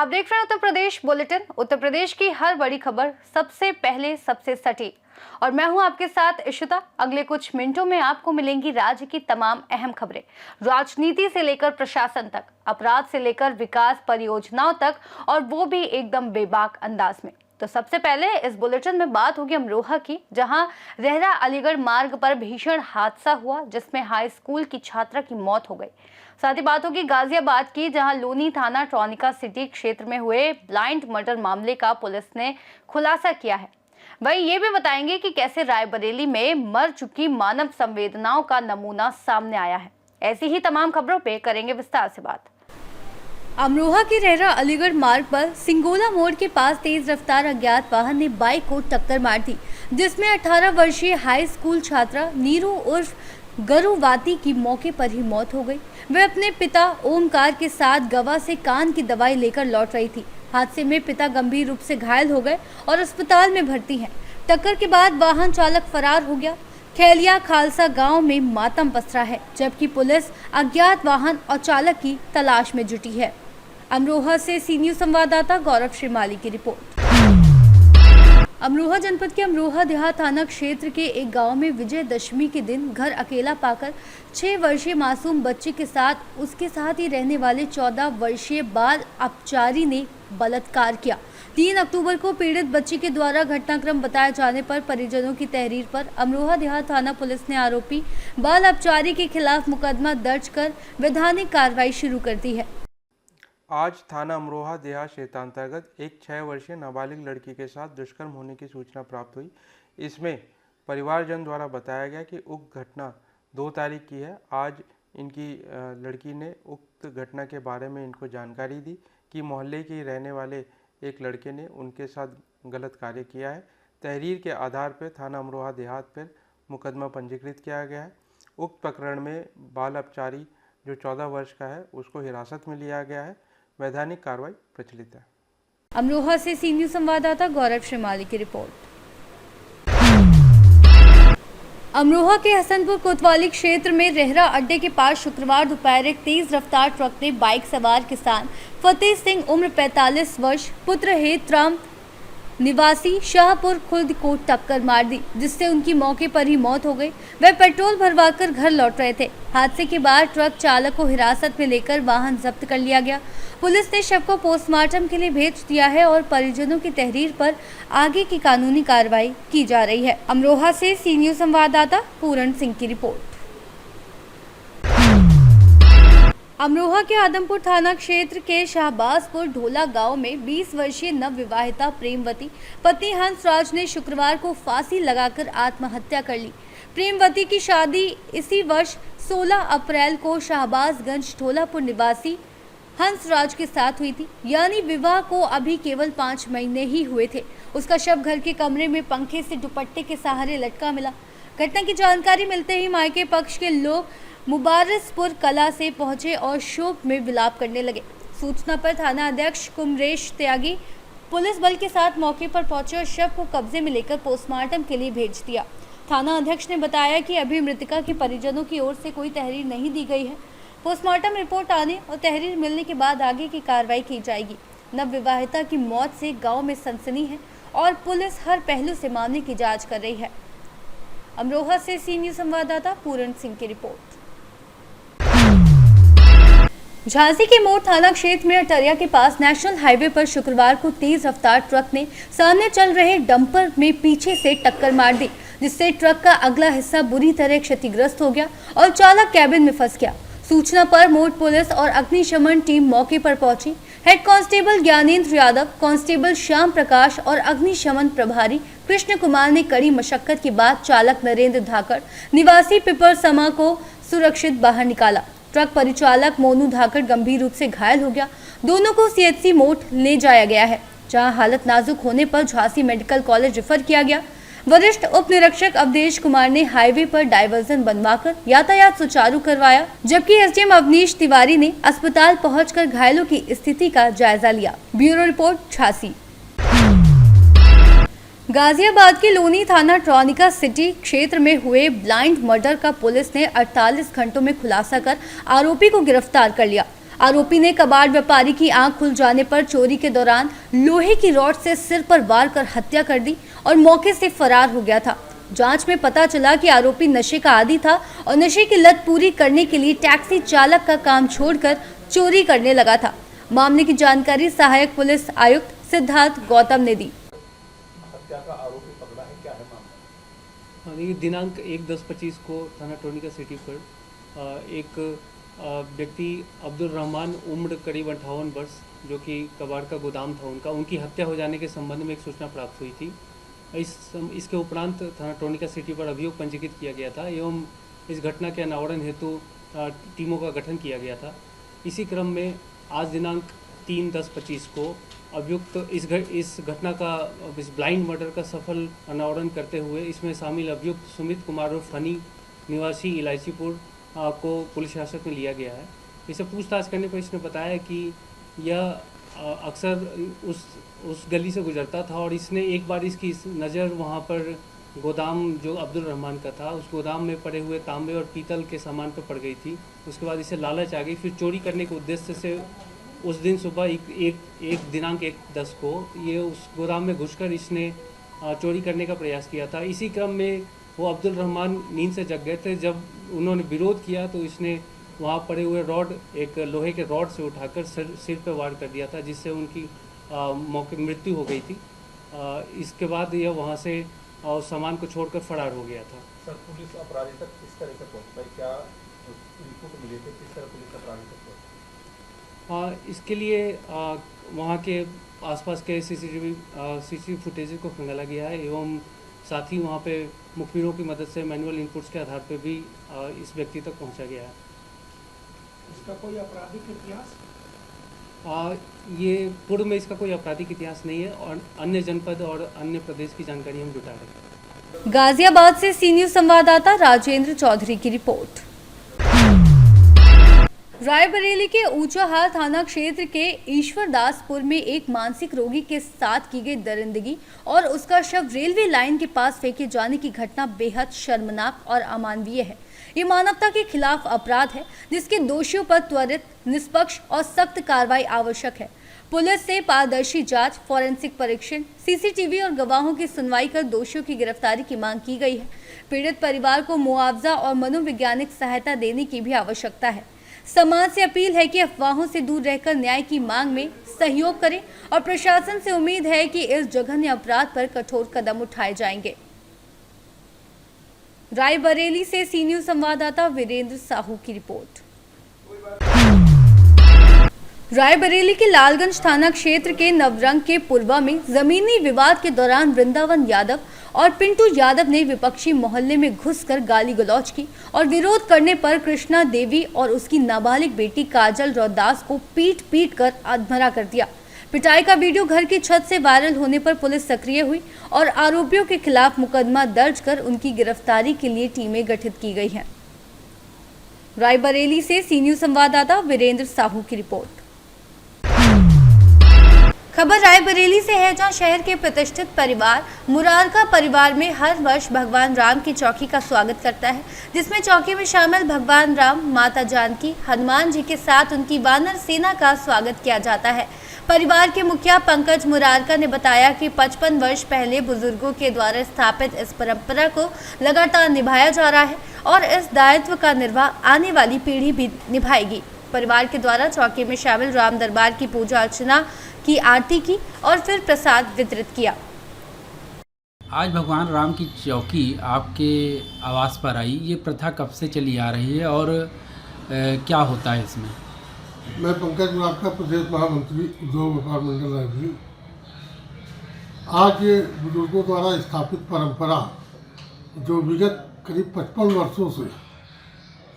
देख रहे हैं उत्तर प्रदेश बुलेटिन। उत्तर प्रदेश की हर बड़ी खबर सबसे पहले, सबसे सटीक, और मैं हूं आपके साथ इशिता। अगले कुछ मिनटों में आपको मिलेंगी राज्य की तमाम अहम खबरें, राजनीति से लेकर प्रशासन तक, अपराध से लेकर विकास परियोजनाओं तक, और वो भी एकदम बेबाक अंदाज में। तो सबसे पहले इस बुलेटिन में बात होगी अमरोहा की, जहां रेहरा अलीगढ़ मार्ग पर भीषण हादसा हुआ जिसमें हाई स्कूल की छात्रा की मौत हो गई। साथ ही बात होगी गाजियाबाद की, जहां लोनी थाना ट्रॉनिका सिटी क्षेत्र में हुए ब्लाइंड मर्डर मामले का पुलिस ने खुलासा किया है। वहीं ये भी बताएंगे कि कैसे रायबरेली में मर चुकी मानव संवेदनाओं का नमूना सामने आया है। ऐसी ही तमाम खबरों पे करेंगे विस्तार से बात। अमरोहा के रेहरा अलीगढ़ मार्ग पर सिंगोला मोड़ के पास तेज रफ्तार अज्ञात वाहन ने बाइक को टक्कर मार दी, जिसमें 18 वर्षीय हाई स्कूल छात्रा नीरू उर्फ गरुवाती की मौके पर ही मौत हो गई। वह अपने पिता ओमकार के साथ गवा से कान की दवाई लेकर लौट रही थी। हादसे में पिता गंभीर रूप से घायल हो गए और अस्पताल में भर्ती हैं। टक्कर के बाद वाहन चालक फरार हो गया। खेलिया खालसा गांव में मातम पसरा है, जबकि पुलिस अज्ञात वाहन और चालक की तलाश में जुटी है। अमरोहा से सी न्यूज संवाददाता गौरव श्रीमाली की रिपोर्ट। अमरोहा जनपद के अमरोहा देहात थाना क्षेत्र के एक गांव में विजयदशमी के दिन घर अकेला पाकर 6 वर्षीय मासूम बच्चे के साथ उसके साथ ही रहने वाले 14 वर्षीय बाल अपचारी ने बलात्कार किया। 3 अक्टूबर को पीड़ित बच्ची के द्वारा घटनाक्रम बताए जाने पर परिजनों की तहरीर पर अमरोहा देहात थाना पुलिस ने आरोपी बाल अपचारी के खिलाफ मुकदमा दर्ज कर वैधानिक कार्रवाई शुरू कर दी है। आज थाना अमरोहा देहात क्षेत्र अंतर्गत एक 6 वर्षीय नाबालिग लड़की के साथ दुष्कर्म होने की सूचना प्राप्त हुई। इसमें परिवारजन द्वारा बताया गया कि उक्त घटना 2 तारीख की है। आज इनकी लड़की ने उक्त घटना के बारे में इनको जानकारी दी कि मोहल्ले के रहने वाले एक लड़के ने उनके साथ गलत कार्य किया है। तहरीर के आधार पर थाना अमरोहा देहात पर मुकदमा पंजीकृत किया गया है। उक्त प्रकरण में बाल अपचारी जो 14 वर्ष का है उसको हिरासत में लिया गया है। वैधानिक कार्रवाई प्रचलित है। अमरोहा से सी न्यूज संवाददाता गौरव श्रीमाली की रिपोर्ट। अमरोहा के हसनपुर कोतवाली क्षेत्र में रेहरा अड्डे के पास शुक्रवार दोपहर एक तेज रफ्तार ट्रक ने बाइक सवार किसान फतेह सिंह उम्र 45 वर्ष पुत्र हेतराम निवासी शाहपुर खुर्द को टक्कर मार दी, जिससे उनकी मौके पर ही मौत हो गई। वह पेट्रोल भरवाकर घर लौट रहे थे। हादसे के बाद ट्रक चालक को हिरासत में लेकर वाहन जब्त कर लिया गया। पुलिस ने शव को पोस्टमार्टम के लिए भेज दिया है और परिजनों की तहरीर पर आगे की कानूनी कार्रवाई की जा रही है। अमरोहा से सी न्यूज संवाददाता पूरण सिंह की रिपोर्ट। अमरोहा के आदमपुर थाना क्षेत्र के शाहबाजपुर ढोला गांव में 20 वर्षीय नवविवाहिता प्रेमवती पति हंसराज ने शुक्रवार को फांसी लगाकर आत्महत्या कर ली। प्रेमवती की शादी इसी वर्ष 16 अप्रैल को शाहबाजगंज ढोलापुर निवासी हंसराज के साथ हुई थी, यानी विवाह को अभी केवल 5 महीने ही हुए थे। उसका शव घर के कमरे में पंखे से दुपट्टे के सहारे लटका मिला। घटना की जानकारी मिलते ही मायके पक्ष के लोग मुबारसपुर कला से पहुंचे और शोक में विलाप करने लगे। सूचना पर थाना अध्यक्ष कुमरेश त्यागी पुलिस बल के साथ मौके पर पहुंचे और शव को कब्जे में लेकर पोस्टमार्टम के लिए भेज दिया। थाना अध्यक्ष ने बताया कि अभी मृतका के परिजनों की ओर से कोई तहरीर नहीं दी गई है। पोस्टमार्टम रिपोर्ट आने और तहरीर मिलने के बाद आगे की कार्रवाई की जाएगी। नवविवाहिता की मौत से गाँव में सनसनी है और पुलिस हर पहलू से मामले की जाँच कर रही है। अमरोहा से सी न्यूज संवाददाता पूरण सिंह की रिपोर्ट। झांसी के मोड़ थाना क्षेत्र में अटरिया के पास नेशनल हाईवे पर शुक्रवार को तेज रफ्तार ट्रक ने सामने चल रहे डंपर में पीछे से टक्कर मार दी, जिससे ट्रक का अगला हिस्सा बुरी तरह क्षतिग्रस्त हो गया और चालक कैबिन में फंस गया। सूचना पर मोड़ पुलिस और अग्निशमन टीम मौके पर पहुंची। Head constable Gyanendra Yadav, constable Shyam Prakash और अग्निशमन प्रभारी कृष्ण कुमार ने कड़ी मशक्कत के बाद चालक नरेंद्र धाकड़ निवासी पिपर समा को सुरक्षित बाहर निकाला। ट्रक परिचालक मोनू धाकड़ गंभीर रूप से घायल हो गया। दोनों को सीएचसी मोड़ ले जाया गया है, जहां हालत नाजुक होने पर झांसी मेडिकल कॉलेज रेफर किया गया। वरिष्ठ उप निरीक्षक अवधेश कुमार ने हाईवे पर डायवर्जन बनवाकर यातायात सुचारू करवाया, जबकि एसडीएम अवनीश तिवारी ने अस्पताल पहुंचकर घायलों की स्थिति का जायजा लिया। Bureau report Jhansi. गाजियाबाद के लोनी थाना ट्रॉनिका सिटी क्षेत्र में हुए ब्लाइंड मर्डर का पुलिस ने 48 घंटों में खुलासा कर आरोपी को गिरफ्तार कर लिया। आरोपी ने कबाड़ व्यापारी की आंख खुल जाने पर चोरी के दौरान लोहे की रॉड से सिर पर वार कर हत्या कर दी और मौके से फरार हो गया था। जांच में पता चला कि आरोपी नशे का आदी था और नशे की लत पूरी करने के लिए टैक्सी चालक का काम छोड़कर चोरी करने लगा था। मामले की जानकारी सहायक पुलिस आयुक्त सिद्धार्थ गौतम ने दी। हत्या का आरोपी पकड़ा है, क्या है मामला? देखिए, दिनांक 1/10/25 को थाना टोनिका सिटी पर एक व्यक्ति अब्दुल रहमान उम्र करीब 58 वर्ष, जो कि कबाड़ का गोदाम था उनकी हत्या हो जाने के संबंध में एक सूचना प्राप्त हुई थी। इसके उपरांत थाना टोनिका सिटी पर अभियोग पंजीकृत किया गया था एवं इस घटना के अनावरण हेतु टीमों का गठन किया गया था। इसी क्रम में आज दिनांक 3/10/25 को अभियुक्त इस घटना का इस ब्लाइंड मर्डर का सफल अनावरण करते हुए इसमें शामिल अभियुक्त सुमित कुमार उर्फ हनी निवासी इलायचीपुर को पुलिस हिरासत में लिया गया है। इसे पूछताछ करने पर इसने बताया कि यह अक्सर उस गली से गुजरता था और इसने एक बार इसकी नज़र वहाँ पर गोदाम जो अब्दुल रहमान का था उस गोदाम में पड़े हुए तांबे और पीतल के सामान पर पड़ गई थी। उसके बाद इसे लालच आ गई, फिर चोरी करने के उद्देश्य से उस दिन सुबह एक दिनांक 1/10 को ये उस गोदाम में घुसकर इसने चोरी करने का प्रयास किया था। इसी क्रम में वो अब्दुल रहमान नींद से जग गए थे। जब उन्होंने विरोध किया तो इसने वहाँ पड़े हुए रॉड, एक लोहे के रॉड से उठाकर सिर पर वार कर दिया था, जिससे उनकी मौके मृत्यु हो गई थी। इसके बाद यह वहाँ से सामान को छोड़कर फरार हो गया था। सर, पुलिस अपराधी तक किस तरह से पहुँच पाई? क्या इनपुट मिले थे? किस तरह पुलिस अपराधी तक पहुँची? इसके लिए वहाँ के आसपास के सीसीटीवी फुटेज को खंगाला गया है एवं साथ ही वहाँ पे मुखबिरों की मदद से मैनुअल इनपुट्स के आधार पर भी इस व्यक्ति तक पहुँचा गया है। इसका कोई आपराधिक इतिहास? ये पूर्व में इसका कोई आपराधिक इतिहास नहीं है और अन्य जनपद और अन्य प्रदेश की जानकारी हम जुटा रहे हैं। गाजियाबाद से सी न्यूज़ संवाददाता राजेंद्र चौधरी की रिपोर्ट। रायबरेली के ऊंचाहार थाना क्षेत्र के ईश्वरदासपुर में एक मानसिक रोगी के साथ की गई दरिंदगी और उसका शव रेलवे लाइन के पास फेंके जाने की घटना बेहद शर्मनाक और अमानवीय है। ये मानवता के खिलाफ अपराध है, जिसके दोषियों पर त्वरित, निष्पक्ष और सख्त कार्रवाई आवश्यक है। पुलिस से पारदर्शी जांच, फॉरेंसिक परीक्षण, सीसीटीवी और गवाहों की सुनवाई कर दोषियों की गिरफ्तारी की मांग की गई है। पीड़ित परिवार को मुआवजा और मनोवैज्ञानिक सहायता देने की भी आवश्यकता है। समाज से अपील है कि अफवाहों से दूर रहकर न्याय की मांग में सहयोग करें और प्रशासन से उम्मीद है कि इस जघन्य अपराध पर कठोर कदम उठाए जाएंगे। रायबरेली से सी न्यूज़ संवाददाता वीरेंद्र साहू की रिपोर्ट। रायबरेली के लालगंज थाना क्षेत्र के नवरंग के पूर्वा में जमीनी विवाद के दौरान वृंदावन यादव और पिंटू यादव ने विपक्षी मोहल्ले में घुसकर गाली गलौज की और विरोध करने पर कृष्णा देवी और उसकी नाबालिग बेटी काजल रौदास को पीट कर अधमरा कर दिया। पिटाई का वीडियो घर की छत से वायरल होने पर पुलिस सक्रिय हुई और आरोपियों के खिलाफ मुकदमा दर्ज कर उनकी गिरफ्तारी के लिए टीमें गठित की गई हैं। रायबरेली से सी न्यूज़ संवाददाता वीरेंद्र साहू की रिपोर्ट। खबर रायबरेली से है, जहां शहर के प्रतिष्ठित परिवार मुरारका परिवार में हर वर्ष भगवान राम की चौकी का स्वागत करता है, जिसमें चौकी में शामिल भगवान राम, माता जानकी, हनुमान जी के साथ उनकी वानर सेना का स्वागत किया जाता है। परिवार के मुखिया पंकज मुरारका ने बताया कि 55 वर्ष पहले बुजुर्गों के द्वारा स्थापित इस परंपरा को लगातार निभाया जा रहा है और इस दायित्व का निर्वाह आने वाली पीढ़ी भी निभाएगी। परिवार के द्वारा चौकी में शामिल राम दरबार की पूजा अर्चना की, आरती की और फिर प्रसाद वितरित किया। आज भगवान राम की चौकी आपके आवास पर आई, ये प्रथा कब से चली आ रही है और क्या होता है इसमें? मैं पंकज मुरारका, प्रदेश महामंत्री उद्योग व्यापार मंडल रायबरेली। आज ये बुजुर्गों द्वारा स्थापित परंपरा जो विगत करीब 55 वर्षों से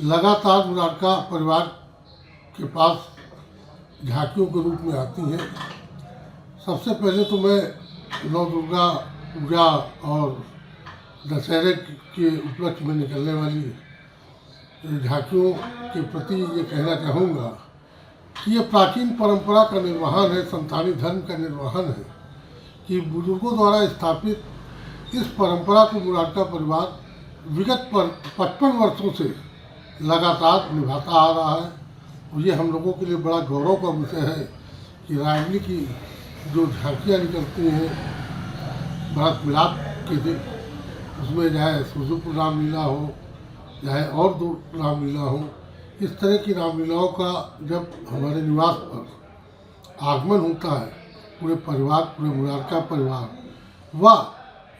लगातार मुरारका परिवार के पास झांकियों के रूप में आती हैं। सबसे पहले तो मैं नौ दुर्गा पूजा और दशहरे के उपलक्ष्य में निकलने वाली झांकियों के प्रति ये कहना चाहूँगा कि ये प्राचीन परंपरा का निर्वहन है, संतानी धर्म का निर्वहन है कि बुजुर्गों द्वारा स्थापित इस परंपरा को मुरारका परिवार विगत 55 वर्षों से लगातार निभाता आ रहा है और ये हम लोगों के लिए बड़ा गौरव का विषय है कि रामलीला की जो झांकियाँ निकलती हैं भारत मिलाप के दिन, उसमें चाहे सुजुपुर रामलीला हो चाहे और दो रामलीला हो, इस तरह की रामलीलाओं का जब हमारे निवास पर आगमन होता है, पूरे परिवार, पूरे मुरारका परिवार व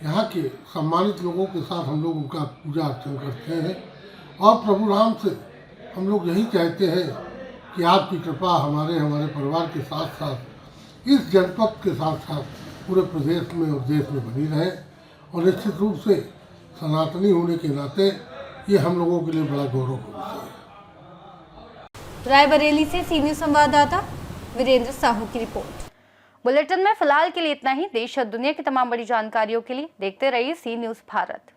यहाँ के सम्मानित लोगों के साथ हम लोग उनका पूजा अर्चन करते हैं और प्रभु राम से हम लोग यही चाहते हैं कि आपकी कृपा हमारे परिवार के साथ साथ इस जनपद के साथ साथ पूरे प्रदेश में और देश में बनी रहे। और निश्चित रूप से सनातनी होने के नाते ये हम लोगों के लिए बड़ा गौरव का विषय है। रायबरेली से सी न्यूज़ संवाददाता वीरेंद्र साहू की रिपोर्ट। बुलेटिन में फिलहाल के लिए इतना ही। देश और दुनिया की तमाम बड़ी जानकारियों के लिए देखते रहिए सी न्यूज़ भारत।